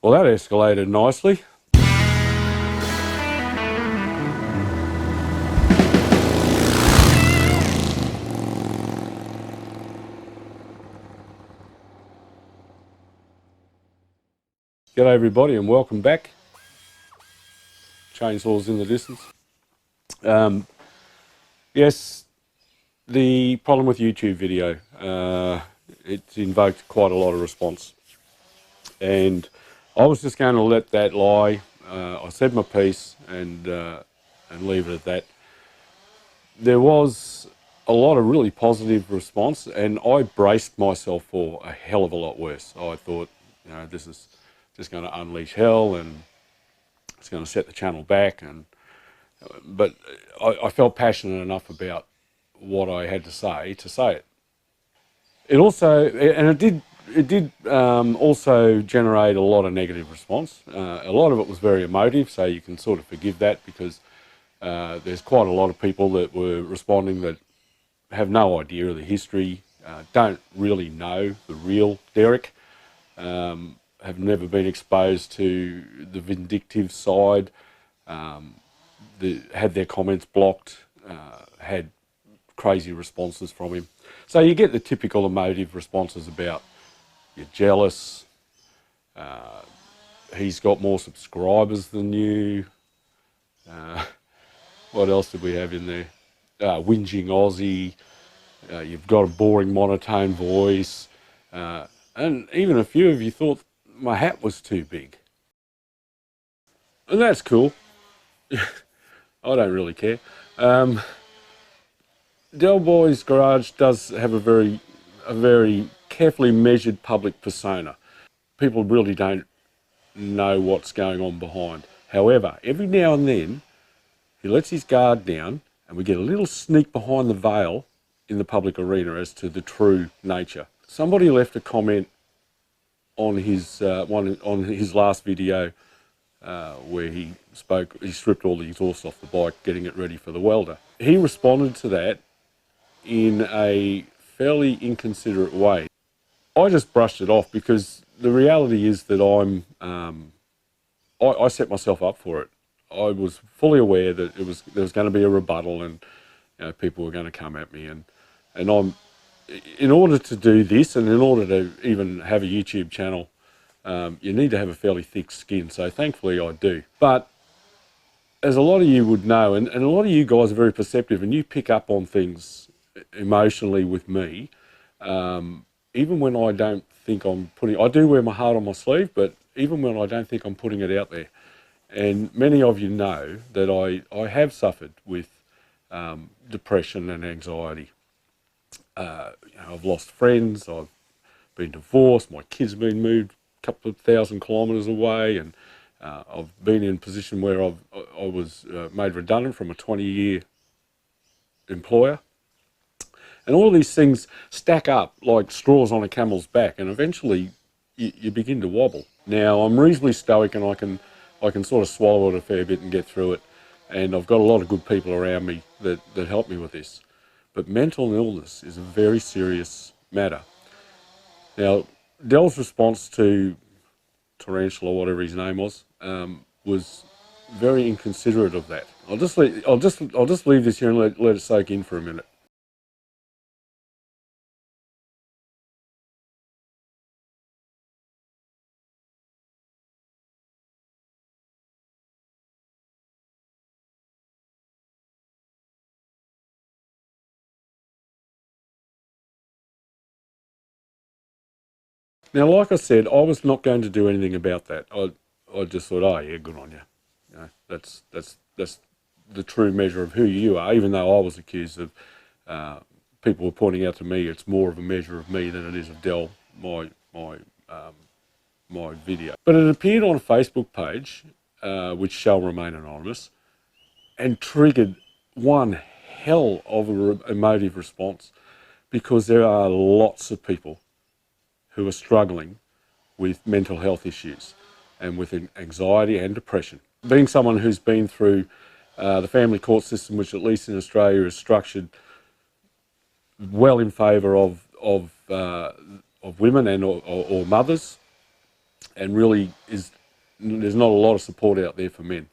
Well, that escalated nicely. G'day everybody and welcome back. Chainsaws in the distance. Yes, the problem with YouTube video, it invoked quite a lot of response. And I was just going to let that lie. I said my piece and leave it at that. There was a lot of really positive response, and I braced myself for a hell of a lot worse. I thought, you know, this is just going to unleash hell and it's going to set the channel back. But I felt passionate enough about what I had to say it. It also, and it did also generate a lot of negative response. A lot of it was very emotive, so you can sort of forgive that because there's quite a lot of people that were responding that have no idea of the history, don't really know the real Derek, have never been exposed to the vindictive side, had their comments blocked, had crazy responses from him. So you get the typical emotive responses about you're jealous, he's got more subscribers than you, what else did we have in there? Whinging Aussie, you've got a boring monotone voice, and even a few of you thought my hat was too big. And that's cool. I don't really care. Del Boy's Garage does have a very carefully measured public persona. People really don't know what's going on behind. However, every now and then, he lets his guard down and we get a little sneak behind the veil in the public arena as to the true nature. Somebody left a comment on his last video where he stripped all the exhaust off the bike, getting it ready for the welder. He responded to that in a fairly inconsiderate way. I just brushed it off because the reality is that I set myself up for it. I was fully aware that there was going to be a rebuttal and, you know, people were going to come at me, and in order to do this and in order to even have a YouTube channel, you need to have a fairly thick skin. So thankfully I do. But as a lot of you would know, and a lot of you guys are very perceptive and you pick up on things emotionally with me, even when I don't think I do wear my heart on my sleeve, but even when I don't think I'm putting it out there. And many of you know that I have suffered with depression and anxiety. You know, I've lost friends, I've been divorced, my kids have been moved a couple of 1,000 kilometres away, and I've been in a position where I was made redundant from a 20-year employer. And all of these things stack up like straws on a camel's back, and eventually you begin to wobble. Now, I'm reasonably stoic and I can sort of swallow it a fair bit and get through it. And I've got a lot of good people around me that help me with this. But mental illness is a very serious matter. Now, Del's response to Tarantula, or whatever his name was very inconsiderate of that. I'll just leave this here and let it soak in for a minute. Now, like I said, I was not going to do anything about that. I just thought, oh yeah, good on you. You know, that's the true measure of who you are. Even though I was accused of, people were pointing out to me, it's more of a measure of me than it is of Del, my video. But it appeared on a Facebook page, which shall remain anonymous, and triggered one hell of an emotive response, because there are lots of people who are struggling with mental health issues and with anxiety and depression. Being someone who's been through the family court system, which at least in Australia is structured well in favour of women and or mothers, and really there's not a lot of support out there for men.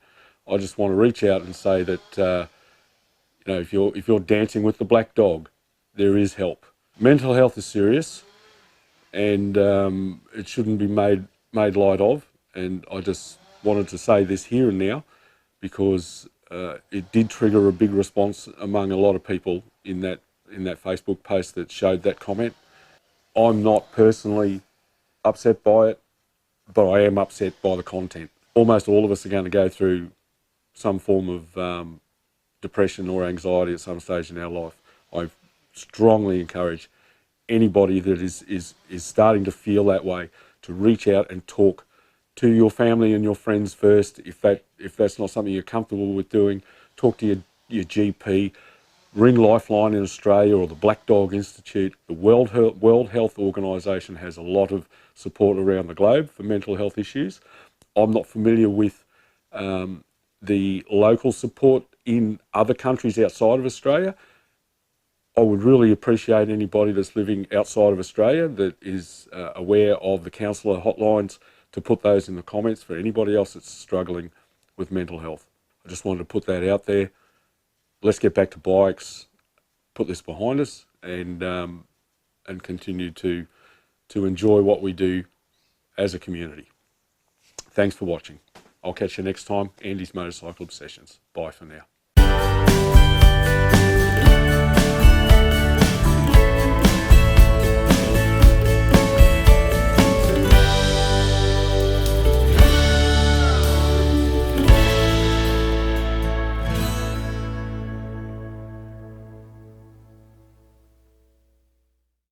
I just want to reach out and say that you know, if you're dancing with the black dog, there is help. Mental health is serious, and it shouldn't be made light of. And I just wanted to say this here and now, because it did trigger a big response among a lot of people in that Facebook post that showed that comment. I'm not personally upset by it, but I am upset by the content. Almost all of us are going to go through some form of depression or anxiety at some stage in our life. I strongly encourage anybody that is starting to feel that way to reach out and talk to your family and your friends first. If that's not something you're comfortable with doing, talk to your GP. Ring Lifeline in Australia or the Black Dog Institute. The World Health Organization has a lot of support around the globe for mental health issues. I'm not familiar with the local support in other countries outside of Australia. I would really appreciate anybody that's living outside of Australia that is aware of the counsellor hotlines to put those in the comments for anybody else that's struggling with mental health. I just wanted to put that out there. Let's get back to bikes, put this behind us, and continue to enjoy what we do as a community. Thanks for watching. I'll catch you next time. Andy's Motorcycle Obsessions. Bye for now.